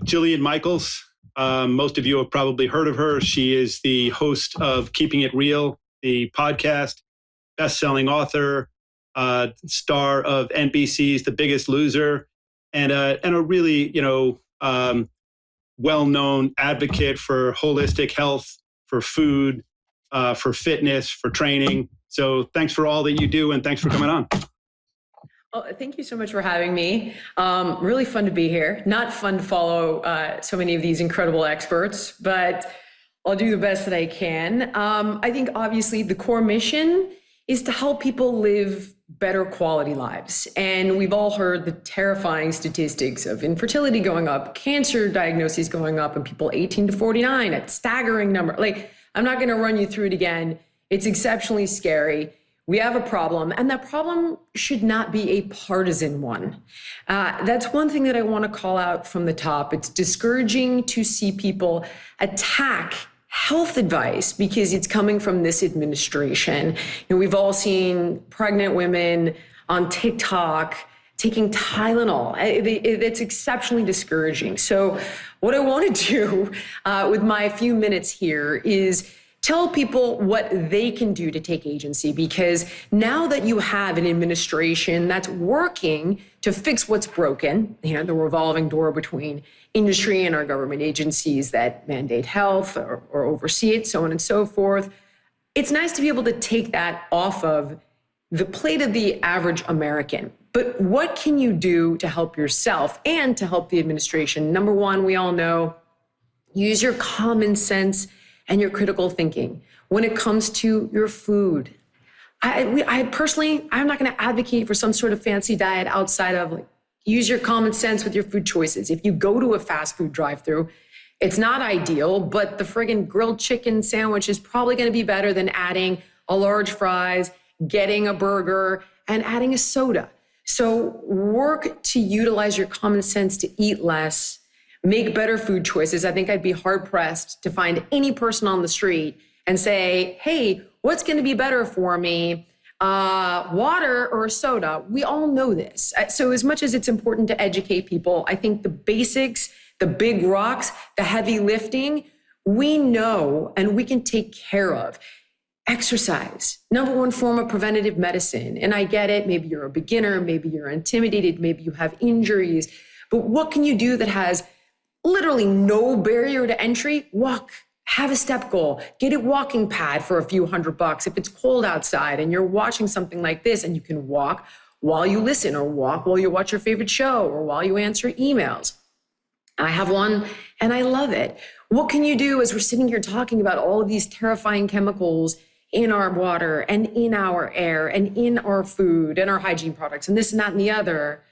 Jillian Michaels. Most of you have probably heard of her. She is the host of Keeping It Real, the podcast, best-selling author, star of NBC's The Biggest Loser, and a really, well-known advocate for holistic health, for food, for fitness, for training. So thanks for all that you do, and thanks for coming on. Well, thank you so much for having me. Really fun to be here. Not fun to follow so many of these incredible experts, but I'll do the best that I can. I think obviously the core mission is to help people live better quality lives. And we've all heard the terrifying statistics of infertility going up, cancer diagnoses going up, and people 18 to 49 at staggering number. Like, I'm not going to run you through it again. It's exceptionally scary. We have a problem, and that problem should not be a partisan one. That's one thing that I want to call out from the top. It's discouraging to see people attack health advice because it's coming from this administration. We've all seen pregnant women on TikTok taking Tylenol. It's exceptionally discouraging. So what I want to do with my few minutes here is tell people what they can do to take agency, because now that you have an administration that's working to fix what's broken, the revolving door between industry and our government agencies that mandate health or oversee it, so on and so forth, it's nice to be able to take that off of the plate of the average American. But what can you do to help yourself and to help the administration? Number one, we all know, use your common sense and your critical thinking when it comes to your food. I personally, I'm not going to advocate for some sort of fancy diet outside of use your common sense with your food choices. If you go to a fast food drive-through, it's not ideal, but the friggin' grilled chicken sandwich is probably going to be better than adding a large fries, getting a burger, and adding a soda. So work to utilize your common sense to eat less, make better food choices. I think I'd be hard-pressed to find any person on the street and say, hey, what's going to be better for me, water or a soda? We all know this. So as much as it's important to educate people, I think the basics, the big rocks, the heavy lifting, we know and we can take care of. Exercise, number one form of preventative medicine. And I get it. Maybe you're a beginner, maybe you're intimidated, maybe you have injuries, but what can you do that has literally no barrier to entry? Walk, have a step goal, get a walking pad for a few $100. If it's cold outside and you're watching something like this and you can walk while you listen, or walk while you watch your favorite show, or while you answer emails. I have one and I love it. What can you do as we're sitting here talking about all of these terrifying chemicals in our water and in our air and in our food and our hygiene products and this and that and the other?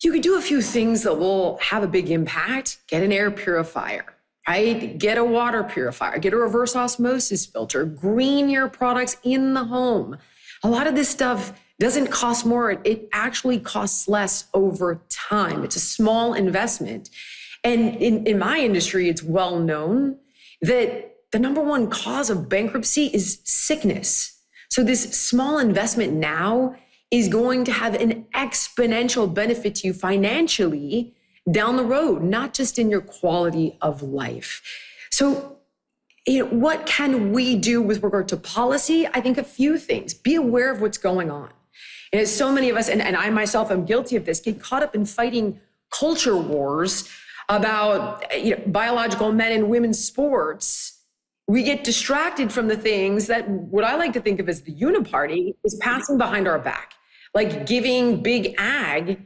You could do a few things that will have a big impact. Get an air purifier, right? Get a water purifier, get a reverse osmosis filter, green your products in the home. A lot of this stuff doesn't cost more. It actually costs less over time. It's a small investment. And in my industry, it's well known that the number one cause of bankruptcy is sickness. So this small investment now is going to have an exponential benefit to you financially down the road, not just in your quality of life. So, what can we do with regard to policy? I think a few things. Be aware of what's going on. And so many of us, and I myself am guilty of this, get caught up in fighting culture wars about biological men and women's sports. We get distracted from the things that what I like to think of as the uniparty is passing behind our back, like giving big ag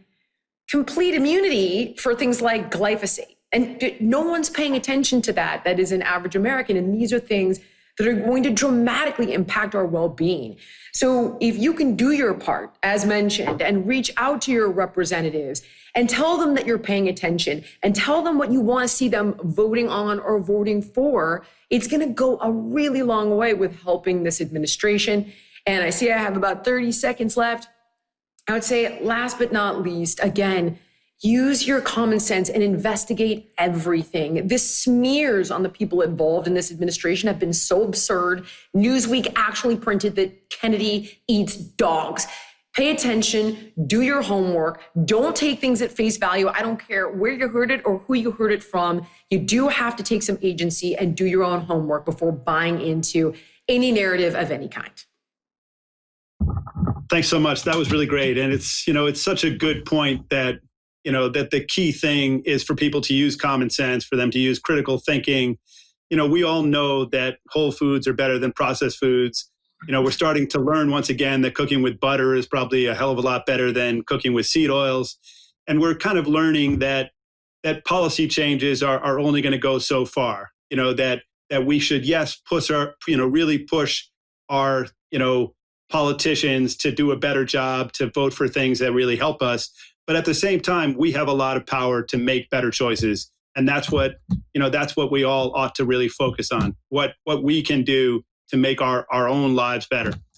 complete immunity for things like glyphosate. And no one's paying attention to that. That is an average American. And these are things that are going to dramatically impact our well-being. So if you can do your part, as mentioned, and reach out to your representatives and tell them that you're paying attention and tell them what you want to see them voting on or voting for, it's going to go a really long way with helping this administration. And I see I have about 30 seconds left. I would say, last but not least, again, use your common sense and investigate everything. The smears on the people involved in this administration have been so absurd. Newsweek actually printed that Kennedy eats dogs. Pay attention, do your homework, don't take things at face value. I don't care where you heard it or who you heard it from. You do have to take some agency and do your own homework before buying into any narrative of any kind. Thanks so much. That was really great. And it's such a good point that, that the key thing is for people to use common sense, for them to use critical thinking. We all know that whole foods are better than processed foods. We're starting to learn once again that cooking with butter is probably a hell of a lot better than cooking with seed oils. And we're kind of learning that policy changes are only going to go so far, that we should, yes, really push our, politicians to do a better job, to vote for things that really help us. But at the same time, we have a lot of power to make better choices. And that's what we all ought to really focus on, what we can do to make our own lives better.